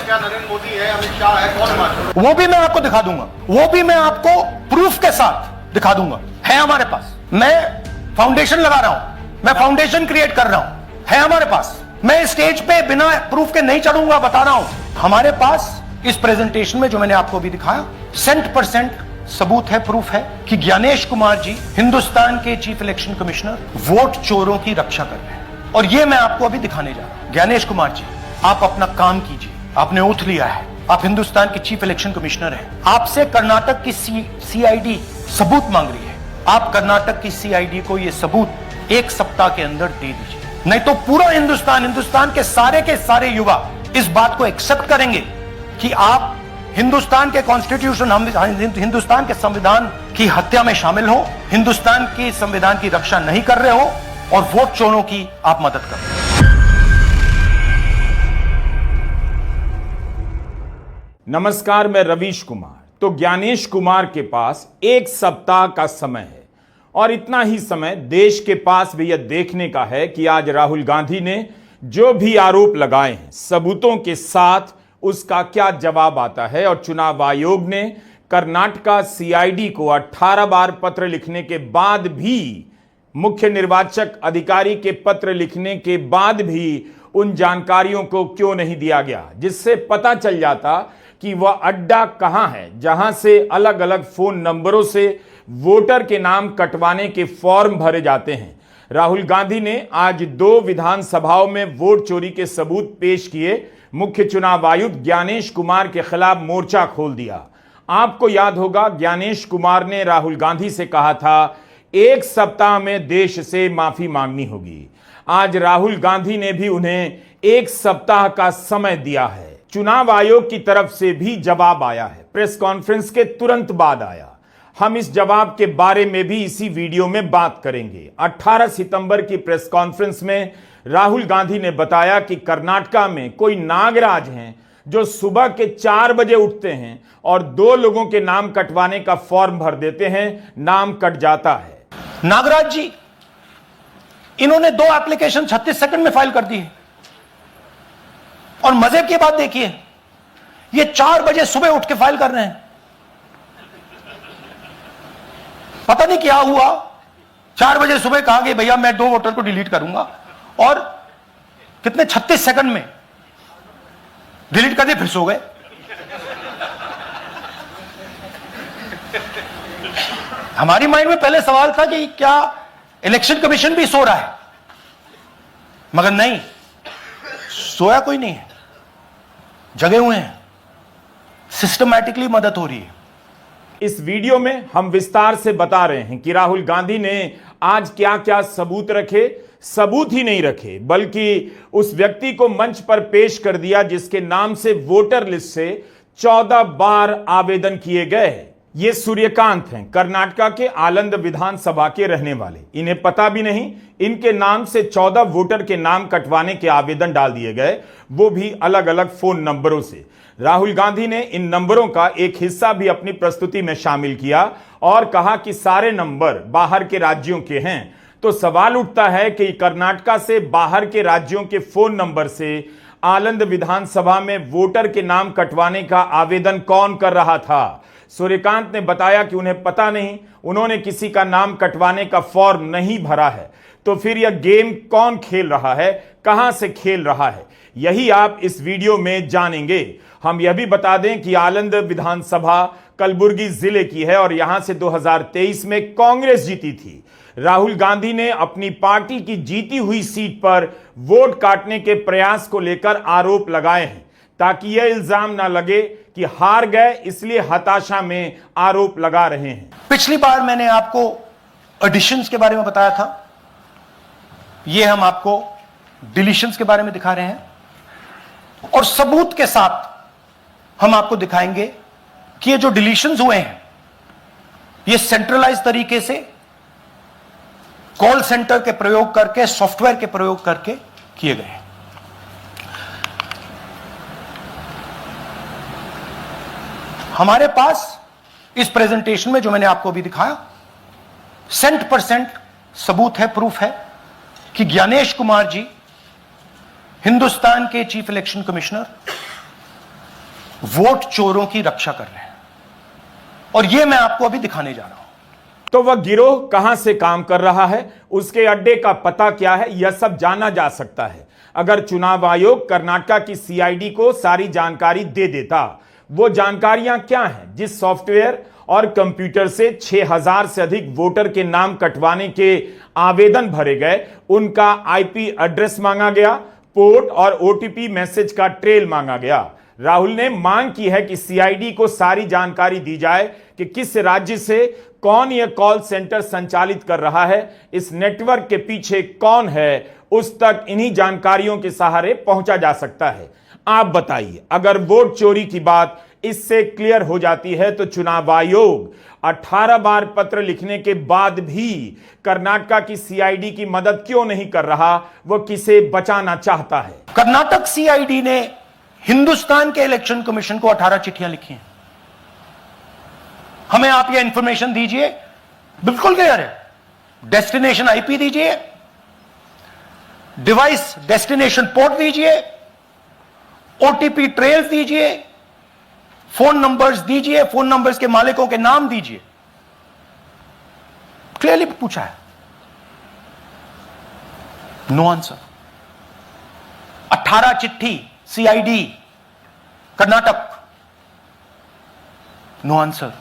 क्या नरेंद्र मोदी है, अमित शाह है, कौन हिमाचल? वो भी मैं आपको दिखा दूंगा, वो भी मैं आपको प्रूफ के साथ दिखा दूंगा। है हमारे पास, मैं फाउंडेशन लगा रहा हूं, मैं फाउंडेशन क्रिएट कर रहा हूं, है हमारे पास। मैं स्टेज पे बिना प्रूफ के नहीं चढ़ूंगा, बता रहा हूं। हमारे पास इस प्रेजेंटेशन में जो मैंने आपको अभी दिखाया 100% सबूत है, प्रूफ है कि ज्ञानेश कुमार जी हिंदुस्तान के चीफ इलेक्शन कमिश्नर वोट चोरों की रक्षा कर रहे हैं। और ये मैं आपको अभी दिखाने जा रहा हूं। ज्ञानेश कुमार जी, आप अपना काम कीजिए, आपने ओथ लिया है, आप हिंदुस्तान के चीफ इलेक्शन कमिश्नर हैं। आपसे कर्नाटक की सीआईडी सबूत मांग रही है। आप कर्नाटक की सीआईडी को ये सबूत 1 सप्ताह के अंदर दे दीजिए, नहीं तो पूरा हिंदुस्तान के सारे युवा इस बात को एक्सेप्ट करेंगे कि आप हिंदुस्तान के कॉन्स्टिट्यूशन, हिंदुस्तान के संविधान की हत्या में शामिल हो, हिंदुस्तान की संविधान की रक्षा नहीं कर रहे हो और वोट चोरों की आप मदद कर रहे हो। नमस्कार, मैं रवीश कुमार। तो ज्ञानेश कुमार के पास 1 सप्ताह का समय है और इतना ही समय देश के पास भी यह देखने का है कि आज राहुल गांधी ने जो भी आरोप लगाए हैं सबूतों के साथ उसका क्या जवाब आता है। और चुनाव आयोग ने कर्नाटका सीआईडी को 18 बार पत्र लिखने के बाद भी, मुख्य निर्वाचक अधिकारी के पत्र लिखने के बाद भी उन जानकारियों को क्यों नहीं दिया गया, जिससे पता चल जाता कि वह अड्डा कहां है जहां से अलग अलग फोन नंबरों से वोटर के नाम कटवाने के फॉर्म भरे जाते हैं। राहुल गांधी ने आज 2 विधानसभाओं में वोट चोरी के सबूत पेश किए। मुख्य चुनाव आयुक्त ज्ञानेश कुमार के खिलाफ मोर्चा खोल दिया। आपको याद होगा, ज्ञानेश कुमार ने राहुल गांधी से कहा था 1 सप्ताह में देश से माफी मांगनी होगी। आज राहुल गांधी ने भी उन्हें 1 सप्ताह का समय दिया है। चुनाव आयोग की तरफ से भी जवाब आया है, प्रेस कॉन्फ्रेंस के तुरंत बाद आया। हम इस जवाब के बारे में भी इसी वीडियो में बात करेंगे। 18 सितंबर की प्रेस कॉन्फ्रेंस में राहुल गांधी ने बताया कि कर्नाटका में कोई नागराज हैं जो सुबह के 4 बजे उठते हैं और 2 लोगों के नाम कटवाने का फॉर्म भर देते हैं, नाम कट जाता है। नागराज जी, इन्होंने 2 एप्लीकेशन 36 सेकंड में फाइल कर दी है। और मजे की बात देखिए, ये 4 बजे सुबह उठ के फाइल कर रहे हैं। पता नहीं क्या हुआ, 4 बजे सुबह कहा कि भैया मैं 2 वोटर को डिलीट करूंगा, और कितने 36 सेकंड में डिलीट कर दिए, फिर सो गए। हमारी माइंड में पहले सवाल था कि क्या इलेक्शन कमीशन भी सो रहा है, मगर नहीं, सोया कोई नहीं है, जगे हुए हैं, सिस्टमैटिकली मदद हो रही है। इस वीडियो में हम विस्तार से बता रहे हैं कि राहुल गांधी ने आज क्या क्या सबूत रखे। सबूत ही नहीं रखे, बल्कि उस व्यक्ति को मंच पर पेश कर दिया जिसके नाम से वोटर लिस्ट से 14 बार आवेदन किए गए। ये सूर्यकांत हैं, कर्नाटका के आलंद विधानसभा के रहने वाले। इन्हें पता भी नहीं, इनके नाम से 14 वोटर के नाम कटवाने के आवेदन डाल दिए गए, वो भी अलग अलग फोन नंबरों से। राहुल गांधी ने इन नंबरों का एक हिस्सा भी अपनी प्रस्तुति में शामिल किया और कहा कि सारे नंबर बाहर के राज्यों के हैं। तो सवाल उठता है कि कर्नाटका से बाहर के राज्यों के फोन नंबर से आलंद विधानसभा में वोटर के नाम कटवाने का आवेदन कौन कर रहा था। सूर्यकांत ने बताया कि उन्हें पता नहीं, उन्होंने किसी का नाम कटवाने का फॉर्म नहीं भरा है। तो फिर यह गेम कौन खेल रहा है, कहां से खेल रहा है, यही आप इस वीडियो में जानेंगे। हम यह भी बता दें कि आलंद विधानसभा कलबुर्गी जिले की है और यहां से 2023 में कांग्रेस जीती थी। राहुल गांधी ने अपनी पार्टी की जीती हुई सीट पर वोट काटने के प्रयास को लेकर आरोप लगाए हैं, ताकि यह इल्जाम ना लगे कि हार गए, इसलिए हताशा में आरोप लगा रहे हैं। पिछली बार मैंने आपको एडिशंस के बारे में बताया था, यह हम आपको डिलीशंस के बारे में दिखा रहे हैं, और सबूत के साथ हम आपको दिखाएंगे कि ये जो डिलीशंस हुए हैं ये सेंट्रलाइज तरीके से कॉल सेंटर के प्रयोग करके, सॉफ्टवेयर के प्रयोग करके किए गए हैं। हमारे पास इस प्रेजेंटेशन में जो मैंने आपको अभी दिखाया 100% सबूत है, प्रूफ है कि ज्ञानेश कुमार जी हिंदुस्तान के चीफ इलेक्शन कमिश्नर वोट चोरों की रक्षा कर रहे हैं, और यह मैं आपको अभी दिखाने जा रहा हूं। तो वह गिरोह कहां से काम कर रहा है, उसके अड्डे का पता क्या है, यह सब जाना जा सकता है अगर चुनाव आयोग कर्नाटक की सीआईडी को सारी जानकारी दे देता। वो जानकारियां क्या हैं? जिस सॉफ्टवेयर और कंप्यूटर से 6000 से अधिक वोटर के नाम कटवाने के आवेदन भरे गए, उनका आईपी एड्रेस मांगा गया, पोर्ट और ओटीपी मैसेज का ट्रेल मांगा गया। राहुल ने मांग की है कि सीआईडी को सारी जानकारी दी जाए कि किस राज्य से कौन यह कॉल सेंटर संचालित कर रहा है, इस नेटवर्क के पीछे कौन है, उस तक इन्हीं जानकारियों के सहारे पहुंचा जा सकता है। आप बताइए, अगर वोट चोरी की बात इससे क्लियर हो जाती है तो चुनाव आयोग 18 बार पत्र लिखने के बाद भी कर्नाटक की सीआईडी की मदद क्यों नहीं कर रहा? वह किसे बचाना चाहता है? कर्नाटक सीआईडी ने हिंदुस्तान के इलेक्शन कमीशन को 18 चिट्ठियां लिखी हैं। हमें आप यह इंफॉर्मेशन दीजिए, बिल्कुल क्लियर है। डेस्टिनेशन आईपी दीजिए, डिवाइस डेस्टिनेशन पोर्ट दीजिए, ओटीपी ट्रेल्स दीजिए, फोन नंबर्स दीजिए, फोन नंबर्स के मालिकों के नाम दीजिए। क्लियरली पूछा है, नो आंसर। 18 चिट्ठी CID Karnataka, no answer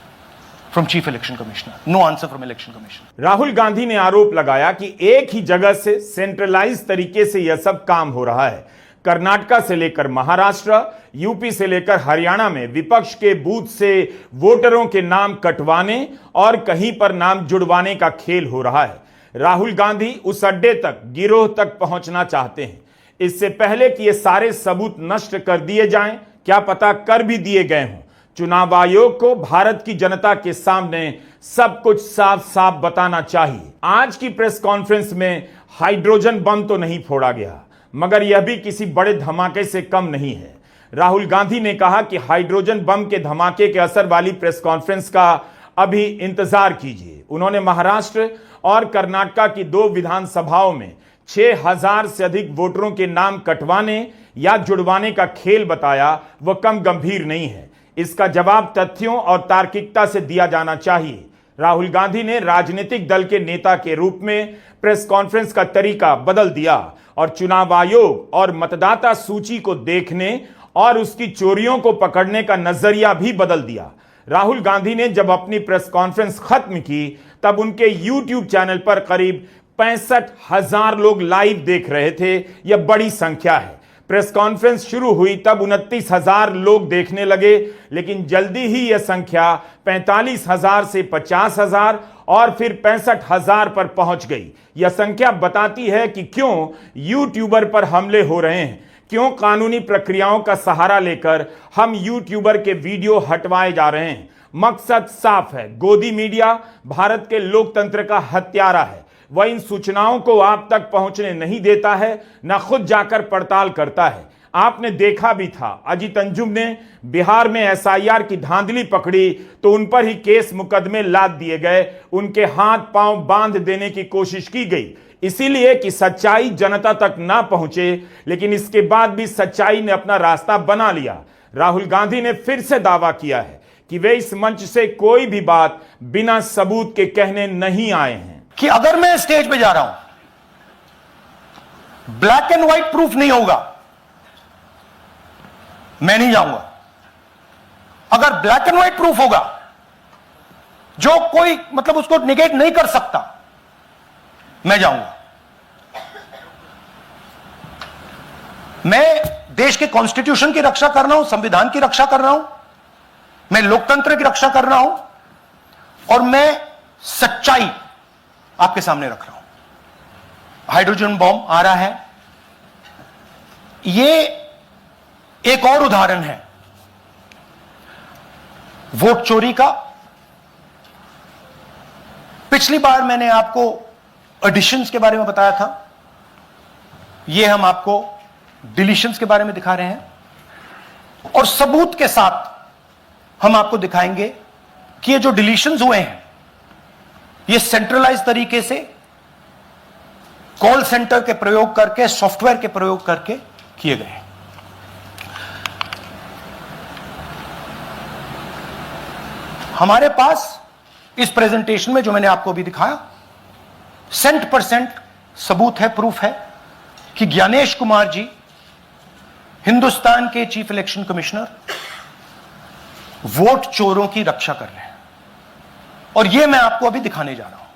from chief election commissioner, no answer from election commission. Rahul Gandhi ने आरोप लगाया कि एक ही जगह से सेंट्रलाइज तरीके से यह सब काम हो रहा है। कर्नाटक से लेकर महाराष्ट्र, यूपी से लेकर हरियाणा में विपक्ष के बूथ से वोटरों के नाम कटवाने और कहीं पर नाम जुड़वाने का खेल हो रहा है। राहुल गांधी उस अड्डे तक, गिरोह तक पहुंचना चाहते हैं। इससे पहले कि ये सारे सबूत नष्ट कर दिए जाएं, क्या पता कर भी दिए गए हों, चुनाव आयोग को भारत की जनता के सामने सब कुछ साफ साफ बताना चाहिए। आज की प्रेस कॉन्फ्रेंस में हाइड्रोजन बम तो नहीं फोड़ा गया, मगर यह भी किसी बड़े धमाके से कम नहीं है। राहुल गांधी ने कहा कि हाइड्रोजन बम के धमाके के असर वाली प्रेस कॉन्फ्रेंस का अभी इंतजार कीजिए। उन्होंने महाराष्ट्र और कर्नाटक की 2 विधानसभाओं में 6000 से अधिक वोटरों के नाम कटवाने या जुड़वाने का खेल बताया, वह कम गंभीर नहीं है। इसका जवाब तथ्यों और तार्किकता से दिया जाना चाहिए। राहुल गांधी ने राजनीतिक दल के नेता के रूप में प्रेस कॉन्फ्रेंस का तरीका बदल दिया और चुनाव आयोग और मतदाता सूची को देखने और उसकी चोरियों को पकड़ने का नजरिया भी बदल दिया। राहुल गांधी ने जब अपनी प्रेस कॉन्फ्रेंस खत्म की, तब उनके YouTube चैनल पर करीब 65,000 लोग लाइव देख रहे थे। यह बड़ी संख्या है। प्रेस कॉन्फ्रेंस शुरू हुई तब 29,000 लोग देखने लगे, लेकिन जल्दी ही यह संख्या 45,000 से 50,000 और फिर 65,000 पर पहुंच गई। यह संख्या बताती है कि क्यों यूट्यूबर पर हमले हो रहे हैं, क्यों कानूनी प्रक्रियाओं का सहारा लेकर हम यूट्यूबर के वीडियो हटवाए जा रहे हैं। मकसद साफ है, गोदी मीडिया भारत के लोकतंत्र का हत्यारा है। वह इन सूचनाओं को आप तक पहुंचने नहीं देता है, न खुद जाकर पड़ताल करता है। आपने देखा भी था, अजीत अंजुम ने बिहार में एसआईआर की धांधली पकड़ी तो उन पर ही केस मुकदमे लाद दिए गए, उनके हाथ पांव बांध देने की कोशिश की गई, इसीलिए कि सच्चाई जनता तक ना पहुंचे। लेकिन इसके बाद भी सच्चाई ने अपना रास्ता बना लिया। राहुल गांधी ने फिर से दावा किया है कि वे इस मंच से कोई भी बात बिना सबूत के कहने नहीं आए हैं। कि अगर मैं स्टेज पे जा रहा हूं, ब्लैक एंड व्हाइट प्रूफ नहीं होगा, मैं नहीं जाऊंगा। अगर ब्लैक एंड व्हाइट प्रूफ होगा जो कोई मतलब उसको निगेट नहीं कर सकता, मैं जाऊंगा। मैं देश के कॉन्स्टिट्यूशन की रक्षा कर रहा हूं, संविधान की रक्षा कर रहा हूं, मैं लोकतंत्र की रक्षा कर रहा हूं और मैं सच्चाई आपके सामने रख रहा हूं। हाइड्रोजन बॉम्ब आ रहा है, यह एक और उदाहरण है वोट चोरी का। पिछली बार मैंने आपको एडिशंस के बारे में बताया था, यह हम आपको डिलीशंस के बारे में दिखा रहे हैं और सबूत के साथ हम आपको दिखाएंगे कि ये जो डिलीशंस हुए हैं ये सेंट्रलाइज तरीके से कॉल सेंटर के प्रयोग करके, सॉफ्टवेयर के प्रयोग करके किए गए हैं। हमारे पास इस प्रेजेंटेशन में जो मैंने आपको अभी दिखाया 100% सबूत है, प्रूफ है कि ज्ञानेश कुमार जी हिंदुस्तान के चीफ इलेक्शन कमिश्नर वोट चोरों की रक्षा कर रहे हैं, और यह मैं आपको अभी दिखाने जा रहा हूं।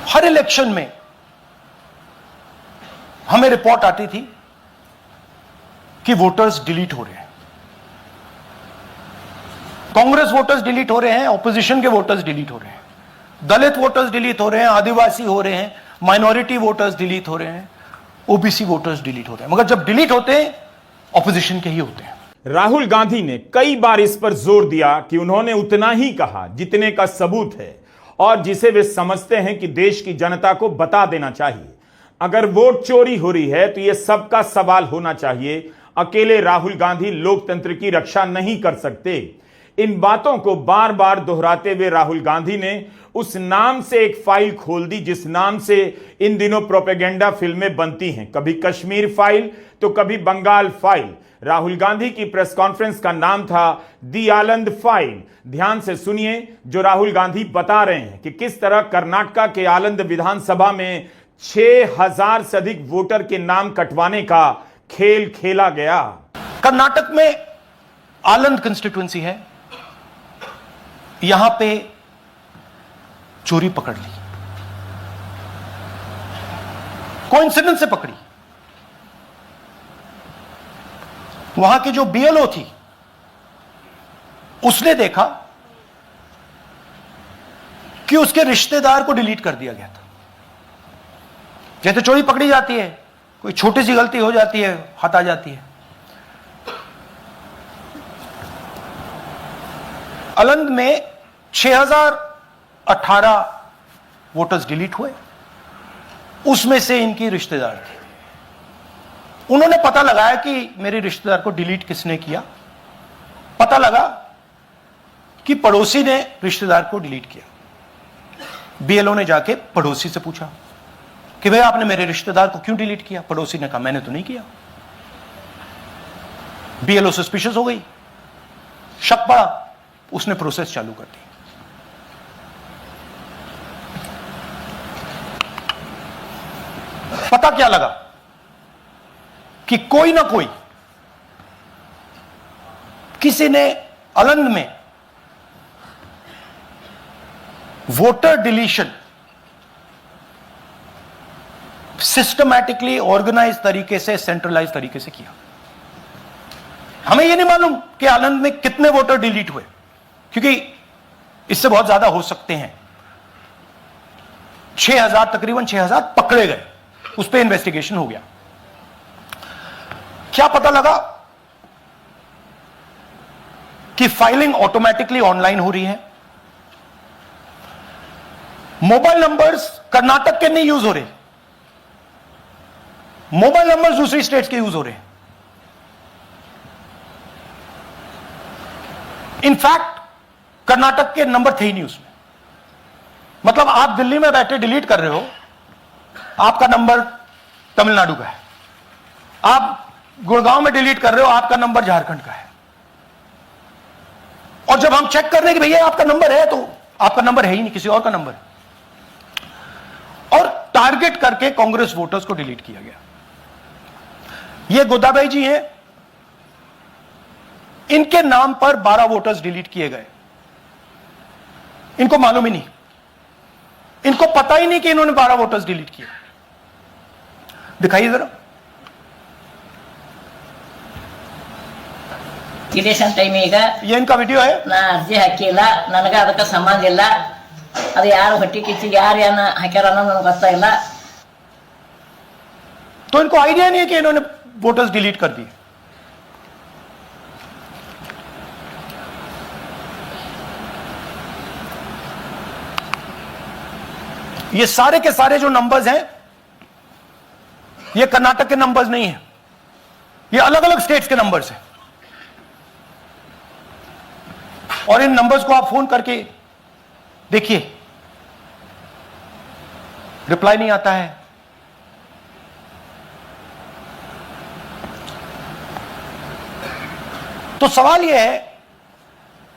हर इलेक्शन में हमें रिपोर्ट आती थी कि वोटर्स डिलीट हो रहे हैं, कांग्रेस वोटर्स डिलीट हो रहे हैं, ऑपोजिशन के वोटर्स डिलीट हो रहे हैं, दलित वोटर्स डिलीट हो रहे हैं, आदिवासी हो रहे हैं, माइनॉरिटी वोटर्स डिलीट हो रहे हैं, ओबीसी वोटर्स डिलीट हो रहे हैं। मगर जब डिलीट होते हैं ऑपोजिशन के ही होते हैं। राहुल गांधी ने कई बार इस पर जोर दिया कि उन्होंने उतना ही कहा जितने का सबूत है और जिसे वे समझते हैं कि देश की जनता को बता देना चाहिए। अगर वोट चोरी हो रही है तो यह सबका सवाल होना चाहिए। अकेले राहुल गांधी लोकतंत्र की रक्षा नहीं कर सकते। इन बातों को बार बार दोहराते हुए राहुल गांधी ने उस नाम से एक फाइल खोल दी जिस नाम से इन दिनों प्रोपेगेंडा फिल्में बनती हैं, कभी कश्मीर फाइल तो कभी बंगाल फाइल। राहुल गांधी की प्रेस कॉन्फ्रेंस का नाम था दी आनंद फाइल। ध्यान से सुनिए जो राहुल गांधी बता रहे हैं कि किस तरह कर्नाटका के आनंद विधानसभा में 6000 से अधिक वोटर के नाम कटवाने का खेल खेला गया। कर्नाटक में आनंद कंस्टिट्यूएंसी है, यहां पे चोरी पकड़ ली, कोइंसिडेंस से पकड़ी। वहां की जो बीएलओ थी उसने देखा कि उसके रिश्तेदार को डिलीट कर दिया गया था। जैसे चोरी पकड़ी जाती है, कोई छोटी सी गलती हो जाती है, हाथ आ जाती है। आनंद में 6018 वोटर्स डिलीट हुए, उसमें से इनकी रिश्तेदार थे। उन्होंने पता लगाया कि मेरे रिश्तेदार को डिलीट किसने किया। पता लगा कि पड़ोसी ने रिश्तेदार को डिलीट किया। बीएलओ ने जाके पड़ोसी से पूछा कि भाई आपने मेरे रिश्तेदार को क्यों डिलीट किया। पड़ोसी ने कहा मैंने तो नहीं किया। बीएलओ सस्पिशियस हो गई, शक पड़ा, उसने प्रोसेस चालू कर दी। पता क्या लगा कि कोई ना कोई किसी ने आनंद में वोटर डिलीशन सिस्टमैटिकली ऑर्गेनाइज तरीके से, सेंट्रलाइज तरीके से किया। हमें यह नहीं मालूम कि आनंद में कितने वोटर डिलीट हुए, क्योंकि इससे बहुत ज्यादा हो सकते हैं। 6000, तकरीबन 6000 पकड़े गए, उस पर इन्वेस्टिगेशन हो गया। क्या पता लगा कि फाइलिंग ऑटोमेटिकली ऑनलाइन हो रही है। मोबाइल नंबर्स कर्नाटक के नहीं यूज हो रहे, मोबाइल नंबर्स दूसरी स्टेट्स के यूज हो रहे हैं। इनफैक्ट कर्नाटक के नंबर थे ही नहीं उसमें। मतलब आप दिल्ली में बैठे डिलीट कर रहे हो, आपका नंबर तमिलनाडु का है। आप गुड़गांव में डिलीट कर रहे हो, आपका नंबर झारखंड का है। और जब हम चेक कर रहे हैं कि भैया आपका नंबर है, तो आपका नंबर है ही नहीं, किसी और का नंबर है। और टारगेट करके कांग्रेस वोटर्स को डिलीट किया गया। ये गोदाबाई जी हैं, इनके नाम पर 12 वोटर्स डिलीट किए गए। इनको मालूम ही नहीं, इनको पता ही नहीं कि इन्होंने 12 वोटर्स डिलीट किए। दिखाइए जरा। ಇಲೆಕ್ಷನ್ ಟೈಮ್ ಈಗ ये इनका वीडियो है। ನಾ ಅರ್ಜಿ ಹಾಕಿಲ್ಲ, ನನಗೆ ಅದಕ್ಕೆ ಸಂಬಂಧ ಇಲ್ಲ। ಅದು ಯಾರು ಹೊಟ್ಟಿ ಕಿಚ್ಚಿ ಯಾರು ಏನ ಹಾಕ್ಯಾರ ಅನ್ನೋದು ನನಗೆ ಗೊತ್ತಾಗಿಲ್ಲ। तो इनको आइडिया नहीं है कि इन्होंने वोटर्स डिलीट कर दिए। ये सारे के सारे जो नंबर्स हैं, ये कर्नाटक के नंबर्स नहीं है, ये अलग अलग स्टेट्स के नंबर्स हैं। और इन नंबर्स को आप फोन करके देखिए, रिप्लाई नहीं आता है। तो सवाल यह है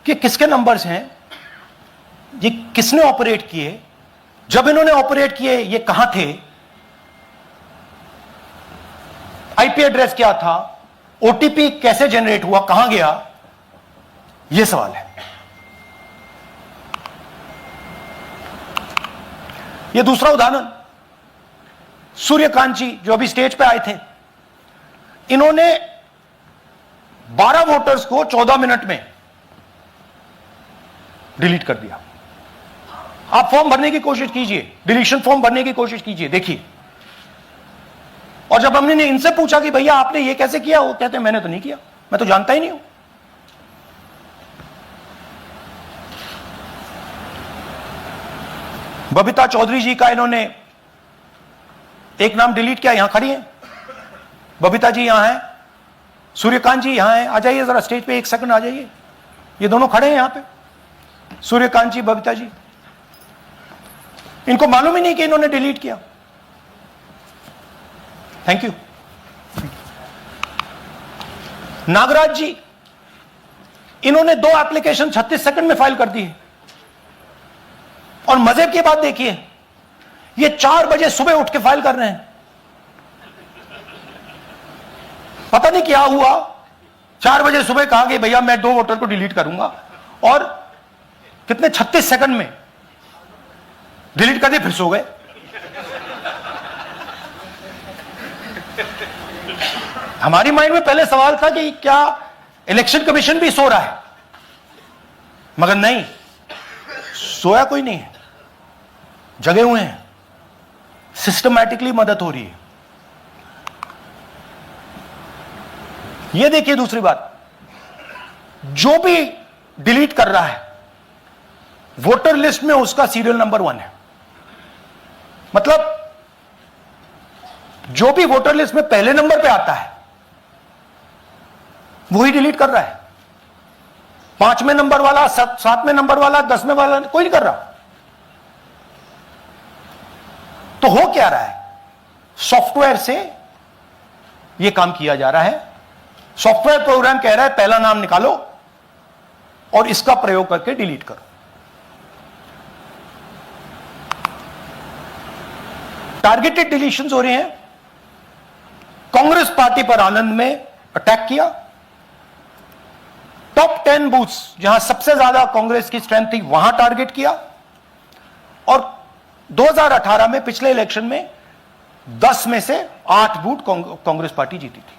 कि किसके नंबर्स हैं, ये किसने ऑपरेट किए, जब इन्होंने ऑपरेट किए ये कहां थे, आईपी एड्रेस क्या था, ओटीपी कैसे जनरेट हुआ, कहां गया, यह सवाल है। यह दूसरा उदाहरण, सूर्यकांत जी जो अभी स्टेज पे आए थे, इन्होंने 12 वोटर्स को 14 मिनट में डिलीट कर दिया। आप फॉर्म भरने की कोशिश कीजिए, डिलीशन फॉर्म भरने की कोशिश कीजिए, देखिए। और जब हमने इनसे पूछा कि भैया आपने ये कैसे किया, वो कहते हैं मैंने तो नहीं किया, मैं तो जानता ही नहीं हूं। बबीता चौधरी जी का इन्होंने एक नाम डिलीट किया, यहां खड़ी हैं बबीता जी, यहां हैं, सूर्यकांत जी यहां हैं, आ जाइए जरा स्टेज पे, 1 सेकंड आ जाइए। ये दोनों खड़े हैं यहां पे, सूर्यकांत जी, बबीता जी। इनको मालूम ही नहीं कि इन्होंने डिलीट किया। Thank you. नागराज जी, इन्होंने 2 एप्लीकेशन 36 सेकंड में फाइल कर दी है। और मजे की बात देखिए, ये 4 बजे सुबह उठ के फाइल कर रहे हैं। पता नहीं क्या हुआ, 4 बजे सुबह कहा कि भैया मैं 2 वोटर को डिलीट करूंगा, और कितने 36 सेकंड में डिलीट कर दिए, फिर सो गए। हमारी माइंड में पहले सवाल था कि क्या इलेक्शन कमीशन भी सो रहा है, मगर नहीं, सोया कोई नहीं है, जगे हुए हैं, सिस्टमैटिकली मदद हो रही है। यह देखिए दूसरी बात, जो भी डिलीट कर रहा है वोटर लिस्ट में उसका सीरियल नंबर 1 है। मतलब जो भी वोटर लिस्ट में पहले नंबर पे आता है वही डिलीट कर रहा है। 5वें नंबर वाला, 7वें नंबर वाला, 10वें वाला कोई नहीं कर रहा। तो हो क्या रहा है, सॉफ्टवेयर से यह काम किया जा रहा है। सॉफ्टवेयर प्रोग्राम कह रहा है पहला नाम निकालो और इसका प्रयोग करके डिलीट करो। टारगेटेड डिलीशंस हो रहे हैं। कांग्रेस पार्टी पर आनंद में अटैक किया, टॉप 10 बूथ्स जहां सबसे ज्यादा कांग्रेस की स्ट्रेंथ थी वहां टारगेट किया, और 2018 में पिछले इलेक्शन में 10 में से 8 बूथ कांग्रेस पार्टी जीती थी,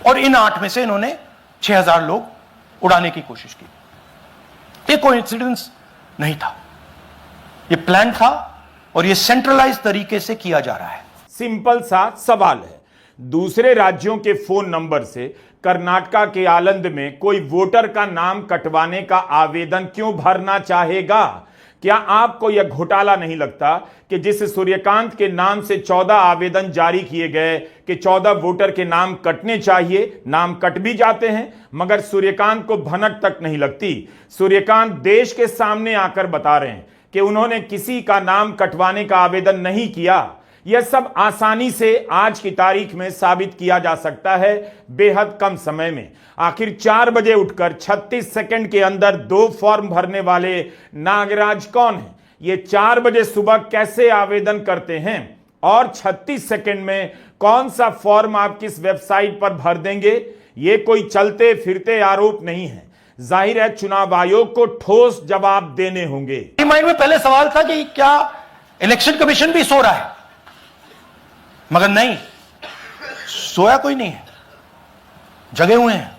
और इन 8 में से इन्होंने 6000 लोग उड़ाने की कोशिश की। ये कोइंसिडेंस नहीं था, ये प्लान था, और ये सेंट्रलाइज तरीके से किया जा रहा है। सिंपल सा सवाल है, दूसरे राज्यों के फोन नंबर से कर्नाटका के आलंद में कोई वोटर का नाम कटवाने का आवेदन क्यों भरना चाहेगा? क्या आपको यह घोटाला नहीं लगता कि जिस सूर्यकांत के नाम से 14 आवेदन जारी किए गए कि 14 वोटर के नाम कटने चाहिए, नाम कट भी जाते हैं, मगर सूर्यकांत को भनक तक नहीं लगती। सूर्यकांत देश के सामने आकर बता रहे हैं कि उन्होंने किसी का नाम कटवाने का आवेदन नहीं किया। यह सब आसानी से आज की तारीख में साबित किया जा सकता है, बेहद कम समय में। आखिर 4 बजे उठकर 36 सेकंड के अंदर 2 फॉर्म भरने वाले नागराज कौन हैं? ये 4 बजे सुबह कैसे आवेदन करते हैं, और 36 सेकंड में कौन सा फॉर्म आप किस वेबसाइट पर भर देंगे? ये कोई चलते फिरते आरोप नहीं है। जाहिर है चुनाव आयोग को ठोस जवाब देने होंगे। माइंड में पहले सवाल था कि क्या इलेक्शन कमीशन भी सो रहा है, मगर नहीं, सोया कोई नहीं है, जगे हुए हैं,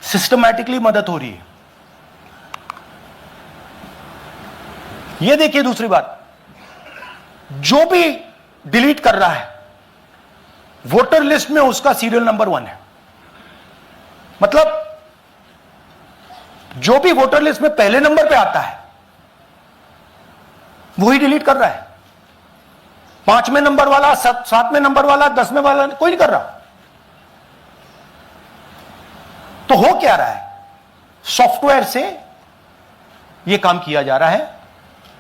सिस्टमैटिकली मदद हो रही है। यह देखिए दूसरी बात, जो भी डिलीट कर रहा है वोटर लिस्ट में उसका सीरियल नंबर 1 है। मतलब जो भी वोटर लिस्ट में पहले नंबर पे आता है वही डिलीट कर रहा है। 5वें नंबर वाला, 7वें नंबर वाला, 10वें वाला कोई नहीं कर रहा। तो हो क्या रहा है, सॉफ्टवेयर से यह काम किया जा रहा है।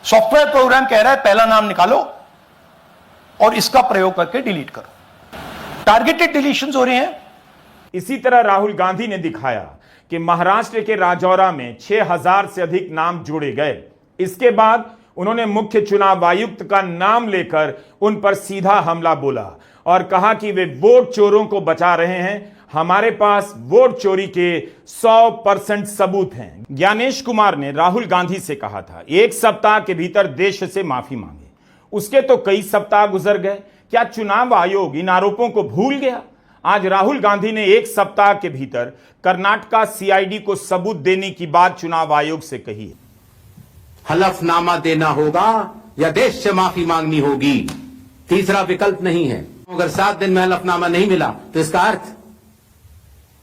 सॉफ्टवेयर प्रोग्राम कह रहा है पहला नाम निकालो और इसका प्रयोग करके डिलीट करो। टारगेटेड डिलीशंस हो रहे हैं। इसी तरह राहुल गांधी ने दिखाया कि महाराष्ट्र के राजौरा में 6000 से अधिक नाम जोड़े गए। इसके बाद उन्होंने मुख्य चुनाव आयुक्त का नाम लेकर उन पर सीधा हमला बोला और कहा कि वे वोट चोरों को बचा रहे हैं, हमारे पास वोट चोरी के 100% सबूत हैं। ज्ञानेश कुमार ने राहुल गांधी से कहा था 1 सप्ताह के भीतर देश से माफी मांगे। उसके तो कई सप्ताह गुजर गए। क्या चुनाव आयोग इन आरोपों को भूल गया? आज राहुल गांधी ने 1 सप्ताह के भीतर कर्नाटका सीआईडी को सबूत देने की बात चुनाव आयोग से कही है। हलफनामा देना होगा या देश से माफी मांगनी होगी, तीसरा विकल्प नहीं है। अगर 7 दिन में हलफनामा नहीं मिला तो इसका अर्थ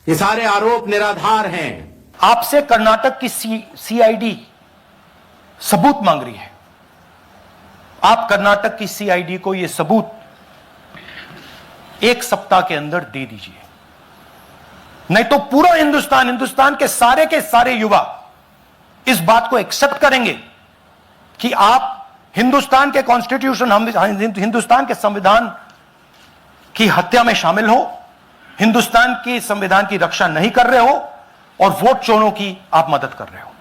ये सारे आरोप निराधार हैं। आपसे कर्नाटक की सीआईडी सबूत मांग रही है। आप कर्नाटक की सीआईडी को यह सबूत 1 सप्ताह के अंदर दे दीजिए, नहीं तो पूरा हिंदुस्तान के सारे युवा इस बात को एक्सेप्ट करेंगे कि आप हिंदुस्तान के कॉन्स्टिट्यूशन, हिंदुस्तान के संविधान की हत्या में शामिल हो, हिंदुस्तान की संविधान की रक्षा नहीं कर रहे हो और वोट चोरों की आप मदद कर रहे हो।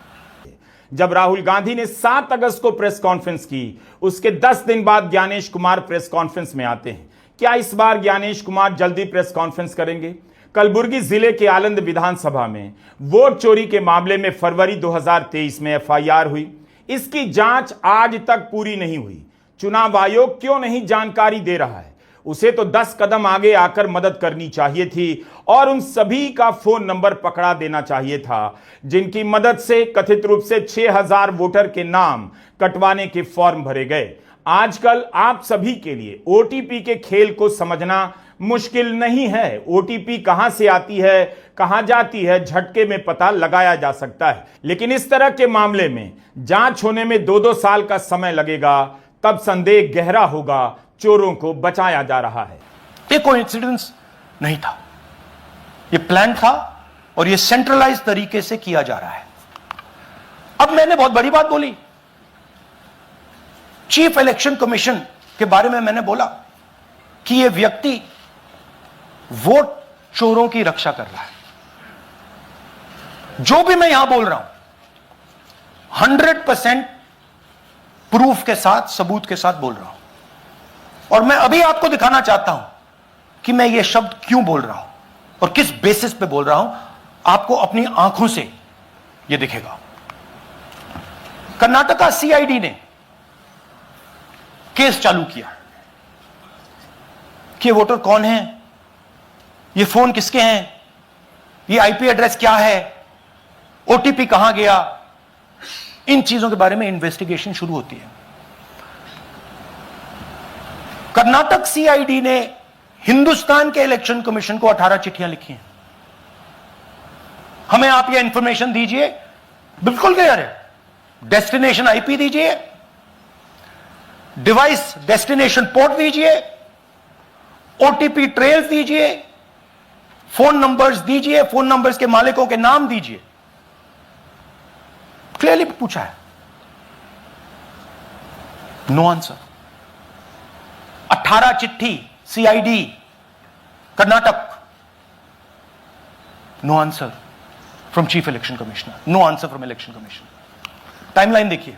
जब राहुल गांधी ने 7 अगस्त को प्रेस कॉन्फ्रेंस की, उसके 10 दिन बाद ज्ञानेश कुमार प्रेस कॉन्फ्रेंस में आते हैं। क्या इस बार ज्ञानेश कुमार जल्दी प्रेस कॉन्फ्रेंस करेंगे? कलबुर्गी जिले के आलंद विधानसभा में वोट चोरी के मामले में फरवरी 2023 में एफआईआर हुई। इसकी जांच आज तक पूरी नहीं हुई। चुनाव आयोग क्यों नहीं जानकारी दे रहा है? उसे तो 10 कदम आगे आकर मदद करनी चाहिए थी और उन सभी का फोन नंबर पकड़ा देना चाहिए था जिनकी मदद से कथित रूप से 6000 वोटर के नाम कटवाने के फॉर्म भरे गए। आजकल आप सभी के लिए ओटीपी के खेल को समझना मुश्किल नहीं है। ओटीपी कहां से आती है, कहां जाती है, झटके में पता लगाया जा सकता है। लेकिन इस तरह के मामले में जांच होने में 2-2 साल का समय लगेगा, तब संदेह गहरा होगा चोरों को बचाया जा रहा है। ये कोइंसिडेंस नहीं था, ये प्लान था और ये सेंट्रलाइज तरीके से किया जा रहा है। अब मैंने बहुत बड़ी बात बोली, चीफ इलेक्शन कमीशन के बारे में मैंने बोला कि यह व्यक्ति वोट चोरों की रक्षा कर रहा है। जो भी मैं यहां बोल रहा हूं 100% प्रूफ के साथ, सबूत के साथ बोल रहा हूं और मैं अभी आपको दिखाना चाहता हूं कि मैं ये शब्द क्यों बोल रहा हूं और किस बेसिस पे बोल रहा हूं। आपको अपनी आंखों से ये दिखेगा। कर्नाटका सीआईडी ने केस चालू किया कि वोटर कौन है, ये फोन किसके हैं, ये आईपी एड्रेस क्या है, ओटीपी कहां गया, इन चीजों के बारे में इन्वेस्टिगेशन शुरू होती है। कर्नाटक सीआईडी ने हिंदुस्तान के इलेक्शन कमीशन को 18 चिट्ठियां लिखी हैं। हमें आप यह इंफॉर्मेशन दीजिए, बिल्कुल क्लियर है, डेस्टिनेशन आईपी दीजिए, डिवाइस डेस्टिनेशन पोर्ट दीजिए, ओटीपी ट्रेल्स दीजिए, फोन नंबर्स दीजिए, फोन नंबर्स के मालिकों के नाम दीजिए। क्लियरली पूछा है, नो आंसर। 18 चिट्ठी CID Karnataka, no answer from chief election commissioner, no answer from election commission. Timeline देखिए,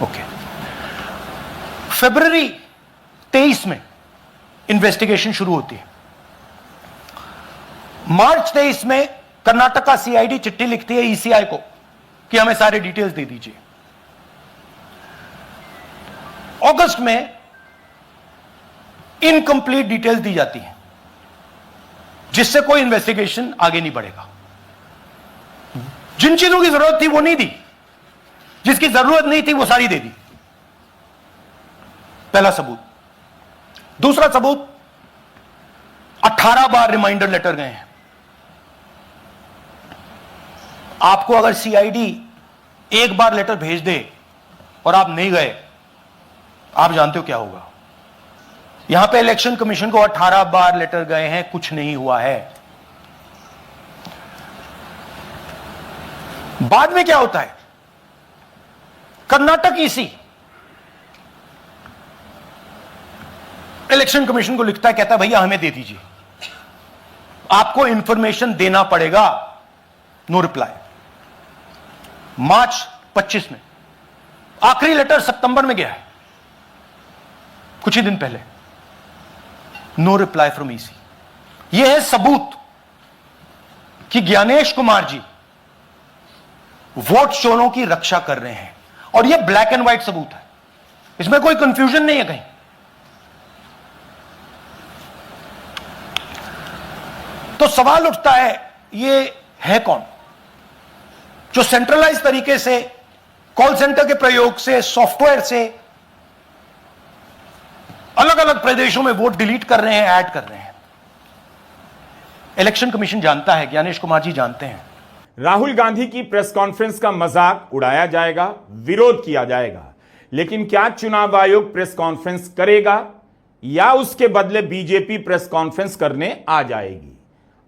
ओके, फरवरी 23 में इन्वेस्टिगेशन शुरू होती है। मार्च 23 में कर्नाटका सीआईडी चिट्ठी लिखती है ईसीआई को कि हमें सारे डिटेल्स दे दीजिए। अगस्त में इनकंप्लीट डिटेल्स दी जाती हैं जिससे कोई इन्वेस्टिगेशन आगे नहीं बढ़ेगा। जिन चीजों की जरूरत थी वो नहीं दी, जिसकी जरूरत नहीं थी वो सारी दे दी। पहला सबूत। दूसरा सबूत, 18 बार रिमाइंडर लेटर गए हैं। आपको अगर सीआईडी एक बार लेटर भेज दे और आप नहीं गए, आप जानते हो क्या होगा। यहां पे इलेक्शन कमीशन को 18 बार लेटर गए हैं, कुछ नहीं हुआ है। बाद में क्या होता है, कर्नाटक ईसी इलेक्शन कमीशन को लिखता है, कहता है भैया हमें दे दीजिए, आपको इंफॉर्मेशन देना पड़ेगा। No reply. मार्च 25 में आखिरी लेटर सितंबर में गया है, कुछ ही दिन पहले। No reply from EC. यह है सबूत कि ज्ञानेश कुमार जी वोट चोरों की रक्षा कर रहे हैं, और यह ब्लैक एंड व्हाइट सबूत है, इसमें कोई कंफ्यूजन नहीं है कहीं। तो सवाल उठता है, ये है कौन जो सेंट्रलाइज तरीके से कॉल सेंटर के प्रयोग से, सॉफ्टवेयर से अलग अलग प्रदेशों में वोट डिलीट कर रहे हैं, ऐड कर रहे हैं? इलेक्शन कमीशन जानता है, ज्ञानेश कुमार जी जानते हैं। राहुल गांधी की प्रेस कॉन्फ्रेंस का मजाक उड़ाया जाएगा, विरोध किया जाएगा, लेकिन क्या चुनाव आयोग प्रेस कॉन्फ्रेंस करेगा या उसके बदले बीजेपी प्रेस कॉन्फ्रेंस करने आ जाएगी?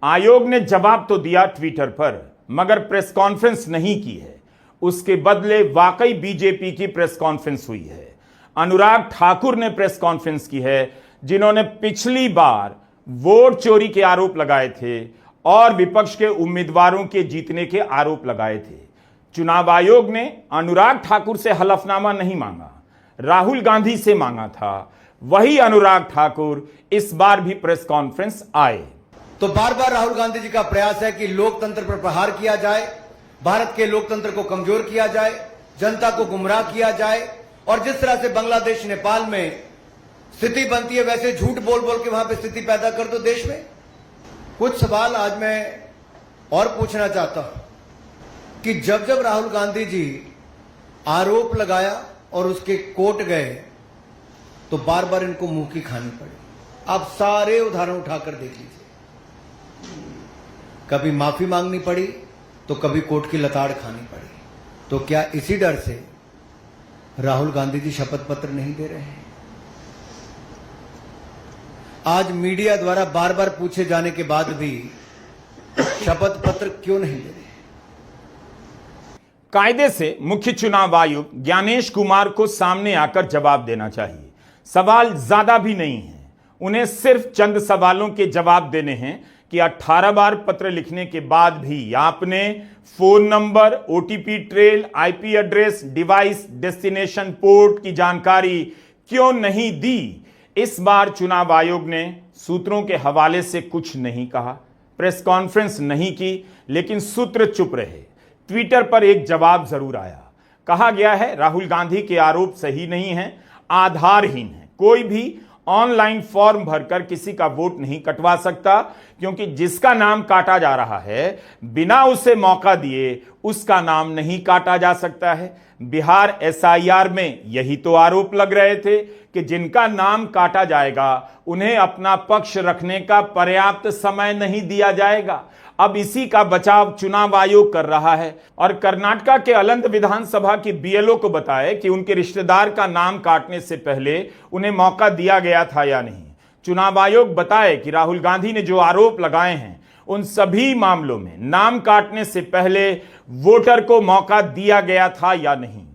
आयोग ने जवाब तो दिया ट्विटर पर, मगर प्रेस कॉन्फ्रेंस नहीं की है। उसके बदले वाकई बीजेपी की प्रेस कॉन्फ्रेंस हुई है। अनुराग ठाकुर ने प्रेस कॉन्फ्रेंस की है, जिन्होंने पिछली बार वोट चोरी के आरोप लगाए थे और विपक्ष के उम्मीदवारों के जीतने के आरोप लगाए थे। चुनाव आयोग ने अनुराग ठाकुर से हलफनामा नहीं मांगा, राहुल गांधी से मांगा था। वही अनुराग ठाकुर इस बार भी प्रेस कॉन्फ्रेंस आए। तो बार बार राहुल गांधी जी का प्रयास है कि लोकतंत्र पर प्रहार किया जाए, भारत के लोकतंत्र को कमजोर किया जाए, जनता को गुमराह किया जाए, और जिस तरह से बांग्लादेश नेपाल में स्थिति बनती है वैसे झूठ बोल बोल के वहां पे स्थिति पैदा कर दो देश में। कुछ सवाल आज मैं और पूछना चाहता हूं कि जब जब राहुल गांधी जी आरोप लगाया और उसके कोर्ट गए तो बार बार इनको मुंह की खानी पड़ी। आप सारे उदाहरण उठाकर देख लीजिए, कभी माफी मांगनी पड़ी तो कभी कोर्ट की लताड़ खानी पड़ी। तो क्या इसी डर से राहुल गांधी जी शपथ पत्र नहीं दे रहे हैं? आज मीडिया द्वारा बार बार पूछे जाने के बाद भी शपथ पत्र क्यों नहीं दे रहे? कायदे से मुख्य चुनाव आयुक्त ज्ञानेश कुमार को सामने आकर जवाब देना चाहिए। सवाल ज्यादा भी नहीं है, उन्हें सिर्फ चंद सवालों के जवाब देने हैं कि 18 बार पत्र लिखने के बाद भी आपने phone number, OTP trail, IP address, device, destination port की जानकारी क्यों नहीं दी? इस बार चुनाव आयोग ने सूत्रों के हवाले से कुछ नहीं कहा, प्रेस कॉन्फ्रेंस नहीं की, लेकिन सूत्र चुप रहे। ट्विटर पर एक जवाब जरूर आया। कहा गया है राहुल गांधी के आरोप सही नहीं है, आधारहीन है। कोई भी ऑनलाइन फॉर्म भरकर किसी का वोट नहीं कटवा सकता, क्योंकि जिसका नाम काटा जा रहा है बिना उसे मौका दिए उसका नाम नहीं काटा जा सकता है। बिहार एसआईआर में यही तो आरोप लग रहे थे कि जिनका नाम काटा जाएगा उन्हें अपना पक्ष रखने का पर्याप्त समय नहीं दिया जाएगा। अब इसी का बचाव चुनाव आयोग कर रहा है और कर्नाटक के अलंद विधानसभा की बीएलओ को बताए कि उनके रिश्तेदार का नाम काटने से पहले उन्हें मौका दिया गया था या नहीं। चुनाव आयोग बताए कि राहुल गांधी ने जो आरोप लगाए हैं उन सभी मामलों में नाम काटने से पहले वोटर को मौका दिया गया था या नहीं।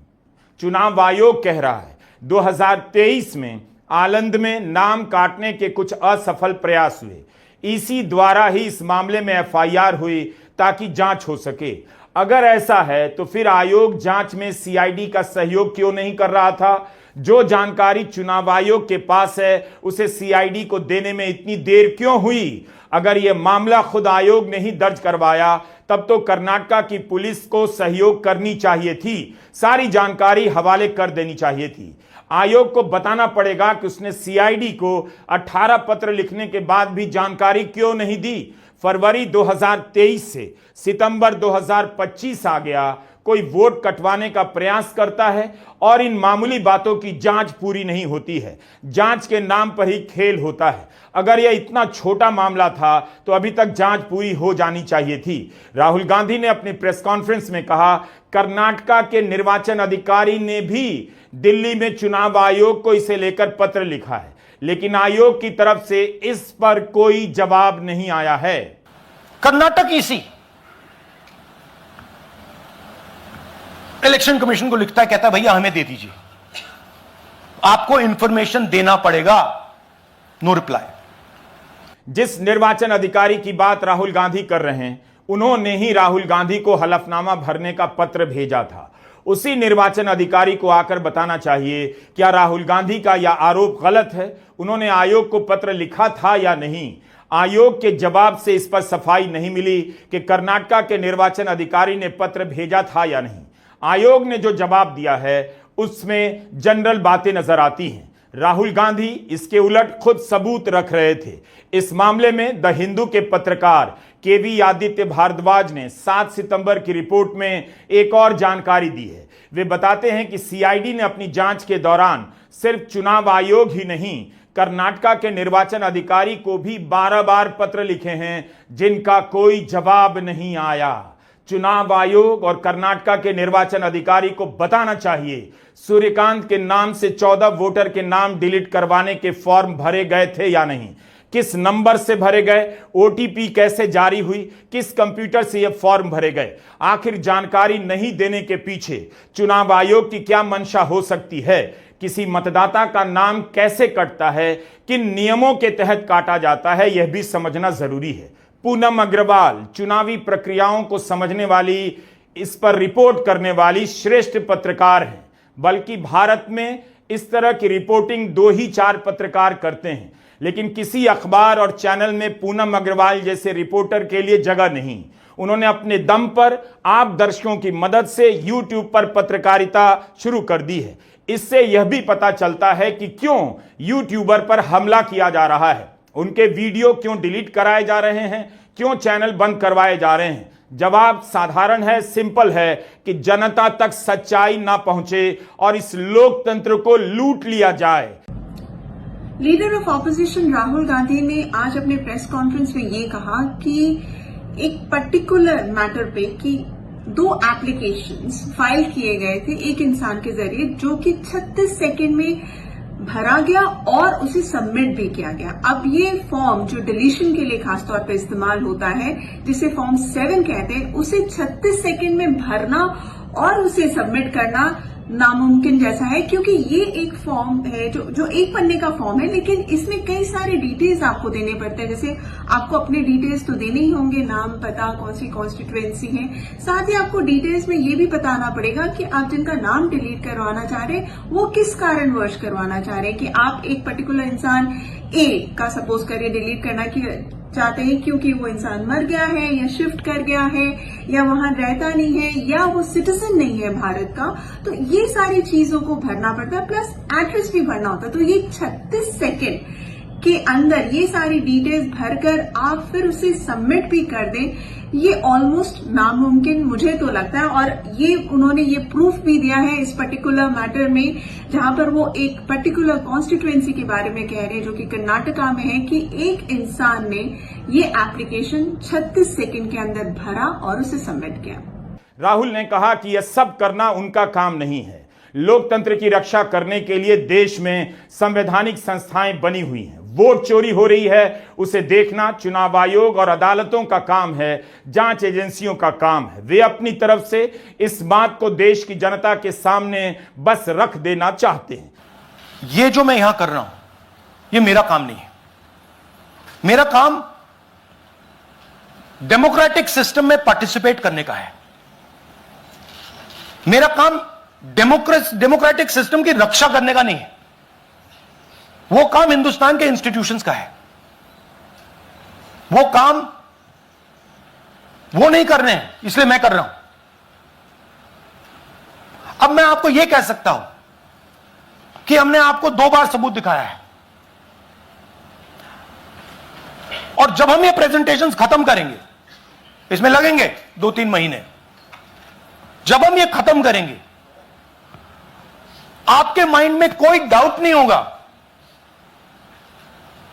चुनाव आयोग कह रहा है 2023 में आलंद में नाम काटने के कुछ असफल प्रयास हुए, ईसी द्वारा ही इस मामले में एफआईआर हुई ताकि जांच हो सके। अगर ऐसा है तो फिर आयोग जांच में सीआईडी का सहयोग क्यों नहीं कर रहा था? जो जानकारी चुनाव आयोग के पास है उसे सीआईडी को देने में इतनी देर क्यों हुई? अगर यह मामला खुद आयोग ने ही दर्ज करवाया तब तो कर्नाटक की पुलिस को सहयोग करनी चाहिए थी, सारी जानकारी हवाले कर देनी चाहिए थी। आयोग को बताना पड़ेगा कि उसने सीआईडी को 18 पत्र लिखने के बाद भी जानकारी क्यों नहीं दी। फरवरी 2023 से सितंबर 2025 आ गया, कोई वोट कटवाने का प्रयास करता है और इन मामूली बातों की जांच पूरी नहीं होती है। जांच के नाम पर ही खेल होता है। अगर यह इतना छोटा मामला था तो अभी तक जांच पूरी हो जानी चाहिए थी। राहुल गांधी ने अपनी प्रेस कॉन्फ्रेंस में कहा, कर्नाटक के निर्वाचन अधिकारी ने भी दिल्ली में चुनाव आयोग को इसे लेकर पत्र लिखा है, लेकिन आयोग की तरफ से इस पर कोई जवाब नहीं आया है। कर्नाटक ईसी इलेक्शन कमीशन को लिखता है, कहता है भैया हमें दे दीजिए, आपको इंफॉर्मेशन देना पड़ेगा। No reply. जिस निर्वाचन अधिकारी की बात राहुल गांधी कर रहे हैं, उन्होंने ही राहुल गांधी को हलफनामा भरने का पत्र भेजा था। उसी निर्वाचन अधिकारी को आकर बताना चाहिए क्या राहुल गांधी का यह आरोप गलत है, उन्होंने आयोग को पत्र लिखा था या नहीं। आयोग के जवाब से इस पर सफाई नहीं मिली कि कर्नाटका के निर्वाचन अधिकारी ने पत्र भेजा था या नहीं। आयोग ने जो जवाब दिया है उसमें जनरल बातें नजर आती हैं। राहुल गांधी इसके उलट खुद सबूत रख रहे थे। इस मामले में द हिंदू के पत्रकार केवी आदित्य भारद्वाज ने 7 सितंबर की रिपोर्ट में एक और जानकारी दी है। वे बताते हैं कि सीआईडी ने अपनी जांच के दौरान सिर्फ चुनाव आयोग ही नहीं, कर्नाटका के निर्वाचन अधिकारी को भी 12 बार पत्र लिखे हैं जिनका कोई जवाब नहीं आया। चुनाव आयोग और कर्नाटका के निर्वाचन अधिकारी को बताना चाहिए सूर्यकांत के नाम से 14 वोटर के नाम डिलीट करवाने के फॉर्म भरे गए थे या नहीं, किस नंबर से भरे गए, ओटीपी कैसे जारी हुई, किस कंप्यूटर से यह फॉर्म भरे गए। आखिर जानकारी नहीं देने के पीछे चुनाव आयोग की क्या मंशा हो सकती है। किसी मतदाता का नाम कैसे कटता है, किन नियमों के तहत काटा जाता है, यह भी समझना जरूरी है। पूनम अग्रवाल चुनावी प्रक्रियाओं को समझने वाली, इस पर रिपोर्ट करने वाली श्रेष्ठ पत्रकार हैं। बल्कि भारत में इस तरह की रिपोर्टिंग 2 ही 4 पत्रकार करते हैं, लेकिन किसी अखबार और चैनल में पूनम अग्रवाल जैसे रिपोर्टर के लिए जगह नहीं। उन्होंने अपने दम पर आप दर्शकों की मदद से यूट्यूब पर पत्रकारिता शुरू कर दी है। इससे यह भी पता चलता है कि क्यों यूट्यूबर पर हमला किया जा रहा है, उनके वीडियो क्यों डिलीट कराए जा रहे हैं, क्यों चैनल बंद करवाए जा रहे हैं। जवाब साधारण है, सिंपल है कि जनता तक सच्चाई ना पहुंचे और इस लोकतंत्र को लूट लिया जाए। Leader of opposition Rahul Gandhi ने आज अपने प्रेस कॉन्फ्रेंस में ये कहा कि एक पर्टिकुलर मैटर पे कि 2 एप्लीकेशंस फाइल किए गए थे एक इंसान के जरिए, जो कि 36 सेकंड में भरा गया और उसे सबमिट भी किया गया। अब ये फॉर्म जो डिलीशन के लिए खासतौर पर इस्तेमाल होता है, जिसे फॉर्म 7 कहते हैं, उसे 36 सेकंड में भरना और उसे सबमिट करना नामुमकिन जैसा है, क्योंकि ये एक फॉर्म है जो एक पन्ने का फॉर्म है, लेकिन इसमें कई सारे डिटेल्स आपको देने पड़ते हैं। जैसे आपको अपने डिटेल्स तो देने ही होंगे, नाम, पता, कौन सी कॉन्स्टिट्यूएंसी है, साथ ही आपको डिटेल्स में ये भी बताना पड़ेगा कि आप जिनका नाम डिलीट करवाना चाह रहे हैं वो किस कारणवश करवाना चाह रहे हैं। कि आप एक पर्टिकुलर इंसान ए का सपोज करिए डिलीट करना चाहते हैं क्योंकि वो इंसान मर गया है या शिफ्ट कर गया है या वहां रहता नहीं है या वो सिटीजन नहीं है भारत का, तो ये सारी चीजों को भरना पड़ता है, प्लस एड्रेस भी भरना होता है। तो ये 36 सेकेंड के अंदर ये सारी डिटेल्स भरकर आप फिर उसे सबमिट भी कर दें, ये ऑलमोस्ट नामुमकिन मुझे तो लगता है। और ये उन्होंने ये प्रूफ भी दिया है इस पर्टिकुलर मैटर में, जहां पर वो एक पर्टिकुलर कॉन्स्टिट्यूएंसी के बारे में कह रहे हैं जो कि कर्नाटका में है, कि एक इंसान ने ये एप्लीकेशन 36 सेकंड के अंदर भरा और उसे सबमिट किया। राहुल ने कहा कि यह सब करना उनका काम नहीं है। लोकतंत्र की रक्षा करने के लिए देश में संवैधानिक संस्थाएं बनी हुई हैं। वोट चोरी हो रही है उसे देखना चुनाव आयोग और अदालतों का काम है, जांच एजेंसियों का काम है। वे अपनी तरफ से इस बात को देश की जनता के सामने बस रख देना चाहते हैं। ये जो मैं यहां कर रहा हूं ये मेरा काम नहीं है। मेरा काम डेमोक्रेटिक सिस्टम में पार्टिसिपेट करने का है। मेरा काम डेमोक्रेटिक सिस्टम की रक्षा करने का नहीं है। वो काम हिंदुस्तान के इंस्टीट्यूशंस का है। वो काम वो नहीं कर रहे हैं, इसलिए मैं कर रहा हूं। अब मैं आपको यह कह सकता हूं कि हमने आपको 2 बार सबूत दिखाया है, और जब हम ये प्रेजेंटेशंस खत्म करेंगे, इसमें लगेंगे 2-3 महीने, जब हम ये खत्म करेंगे आपके माइंड में कोई डाउट नहीं होगा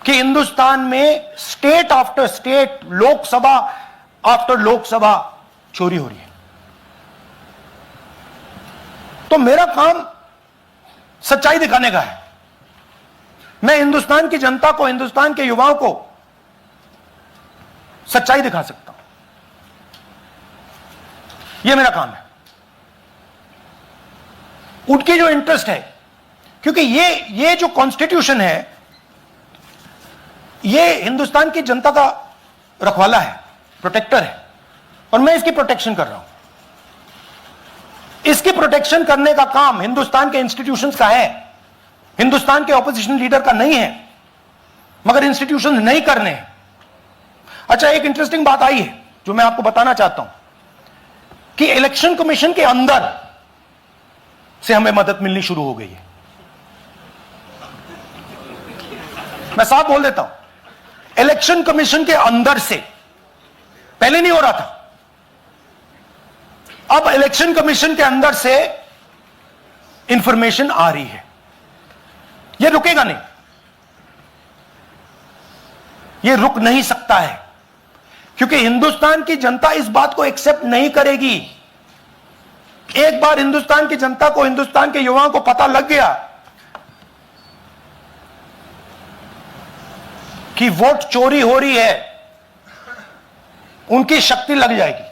कि हिंदुस्तान में state after state, Lok Sabha after Lok Sabha चोरी हो रही है। तो मेरा काम सच्चाई दिखाने का है। मैं हिंदुस्तान की जनता को, हिंदुस्तान के युवाओं को सच्चाई दिखा सकता हूं। यह मेरा काम है। उनकी जो इंटरेस्ट है, क्योंकि ये जो कॉन्स्टिट्यूशन है ये हिंदुस्तान की जनता का रखवाला है, प्रोटेक्टर है, और मैं इसकी प्रोटेक्शन कर रहा हूं। इसकी प्रोटेक्शन करने का काम हिंदुस्तान के इंस्टीट्यूशंस का है, हिंदुस्तान के ऑपोजिशन लीडर का नहीं है, मगर इंस्टीट्यूशंस नहीं करने हैं। अच्छा, एक इंटरेस्टिंग बात आई है जो मैं आपको बताना चाहता हूं कि इलेक्शन कमीशन के अंदर से हमें मदद मिलनी शुरू हो गई है। मैं साफ बोल देता हूं, इलेक्शन कमीशन के अंदर से, पहले नहीं हो रहा था, अब इलेक्शन कमीशन के अंदर से इंफॉर्मेशन आ रही है। यह रुकेगा नहीं, यह रुक नहीं सकता है, क्योंकि हिंदुस्तान की जनता इस बात को एक्सेप्ट नहीं करेगी। एक बार हिंदुस्तान की जनता को, हिंदुस्तान के युवाओं को पता लग गया कि वोट चोरी हो रही है, उनकी शक्ति लग जाएगी।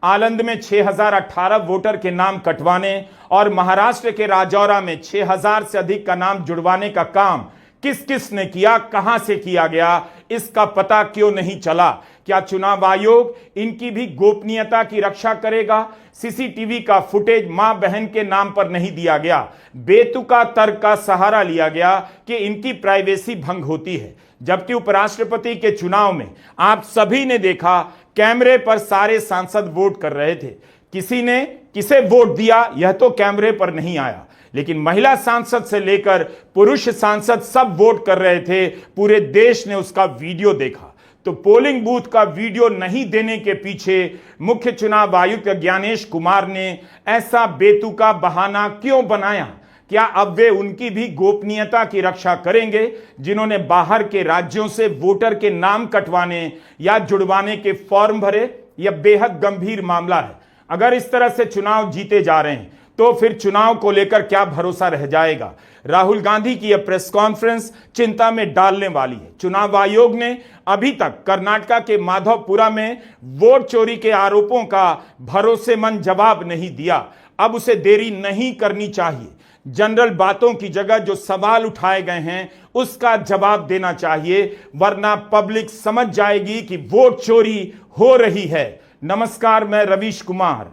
आलंद में 6018 वोटर के नाम कटवाने और महाराष्ट्र के राजौरा में 6000 से अधिक का नाम जुड़वाने का काम किस किस ने किया, कहां से किया गया, इसका पता क्यों नहीं चला? क्या चुनाव आयोग इनकी भी गोपनीयता की रक्षा करेगा? सीसीटीवी का फुटेज मां बहन के नाम पर नहीं दिया गया, बेतुका तर्क का सहारा लिया गया कि इनकी प्राइवेसी भंग होती है। जबकि उपराष्ट्रपति के चुनाव में आप सभी ने देखा, कैमरे पर सारे सांसद वोट कर रहे थे, किसी ने किसे वोट दिया यह तो कैमरे पर नहीं आया, लेकिन महिला सांसद से लेकर पुरुष सांसद सब वोट कर रहे थे, पूरे देश ने उसका वीडियो देखा। तो पोलिंग बूथ का वीडियो नहीं देने के पीछे मुख्य चुनाव आयुक्त ज्ञानेश कुमार ने ऐसा बेतुका बहाना क्यों बनाया? क्या अब वे उनकी भी गोपनीयता की रक्षा करेंगे जिन्होंने बाहर के राज्यों से वोटर के नाम कटवाने या जुड़वाने के फॉर्म भरे? यह बेहद गंभीर मामला है। अगर इस तरह से चुनाव जीते जा रहे हैं तो फिर चुनाव को लेकर क्या भरोसा रह जाएगा? राहुल गांधी की यह प्रेस कॉन्फ्रेंस चिंता में डालने वाली है। चुनाव आयोग ने अभी तक कर्नाटका के माधवपुरा में वोट चोरी के आरोपों का भरोसेमंद जवाब नहीं दिया। अब उसे देरी नहीं करनी चाहिए। जनरल बातों की जगह जो सवाल उठाए गए हैं उसका जवाब देना चाहिए, वरना पब्लिक समझ जाएगी कि वोट चोरी हो रही है। नमस्कार, मैं रवीश कुमार।